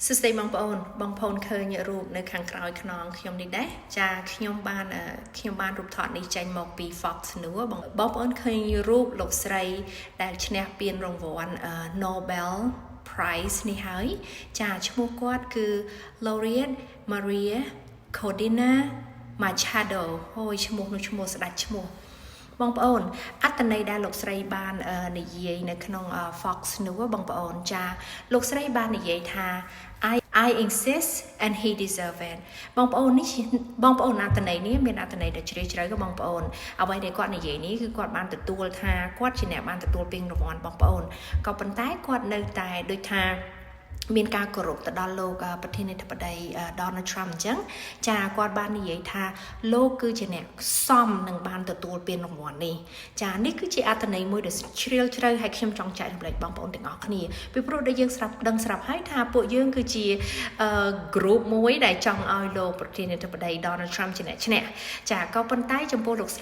សួស្តីបងប្អូនឃើញរូបនៅខាងក្រោយខ្នងខ្ញុំនេះដែរចាខ្ញុំបានរូបថតនេះចេញមកពី Fox News បងប្អូនឃើញរូបលោកស្រីដែលឈ្នះពានរង្វាន់ Nobel Prize នេះហើយចាឈ្មោះគាត់គឺ Laureate Maria Corina Machado អូយឈ្មោះស្ដាច់ឈ្មោះបងប្អូនអត្តន័យដែលលោកស្រីបាននិយាយនៅក្នុង Fox News បងប្អូនចាលោកស្រីបាននិយាយថា I insist and he deserve it បងប្អូនអត្តន័យនេះមានអត្តន័យដ៏ជ្រាលជ្រៅក៏បងប្អូនអ្វីដែលគាត់និយាយនេះគឺគាត់បានទទួលថាគាត់ជាអ្នកបានទទួលពានរង្វាន់បងប្អូនក៏ប៉ុន្តែគាត់នៅតែដូចថាមានការគោរពទៅដល់លោកប្រធានាធិបតី Donald Trump អញ្ចឹងចាគាត់បាននិយាយថាលោកគឺជាអ្នកសមនឹងបានទទួលពានរង្វាន់នេះចានេះគឺជាអត្ថន័យមួយដ៏ជ្រាលជ្រៅហើយខ្ញុំចង់ចែករំលែកបងប្អូនទាំងអស់គ្នាពីព្រោះដែលយើងដឹងស្រាប់ហើយថាពួកយើងគឺជា group មួយដែលចង់ឲ្យលោកប្រធានាធិបតី Donald Trump ជាអ្នកឈ្នះចាក៏ប៉ុន្តែចំពោះលោកស្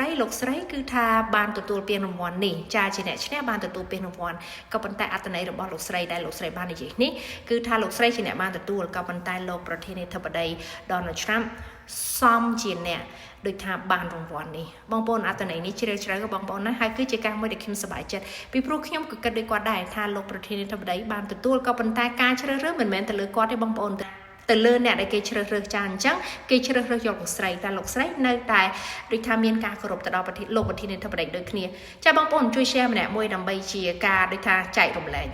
រីគឺថាបានទទួលពានរង្វាន់នេះចាជាអ្នកឈ្នះបានទទួលពានរង្វាន់ក៏ប៉ុន្តែអត្ថន័យរបស់លោកស្រីដែលលោកស្រីបាននិយាយនេះគឺថាលោកស្រីជាអ្នកបានទទួលក៏ប៉ុន្តែលោកប្រធានាធិបតី Donald Trump សមជាអ្នកដូចថាបានរង្វាន់នេះបងប្អូនអត្ថន័យនេះជ្រាលជ្រៅបងប្អូនណាហើយគឺជាការមួយដែលខ្ញុំសប្បាយចិត្តពីព្រោះខ្ញុំក៏គិតដូចគាត់ដែរថាលោកប្រធានាធិបតីបានទទួលក៏ប៉ុន្តែការជ្រើសរើសមិនមែនទៅលើគាត់ទេបងប្អូនទៅលើអ្នកដែលគេជ្រើសរើសចាអញ្ចឹងគេជ្រើសរើសយកលោកស្រីតែលោកស្រីនៅតែដូចថាមានការគោរពទៅដល់លោកប្រធានាធិបតីដូចគ្នាចាបងប្អូនជួយ share ម្នាក់មួយដើម្បីជាការដូចថាចែករំលែក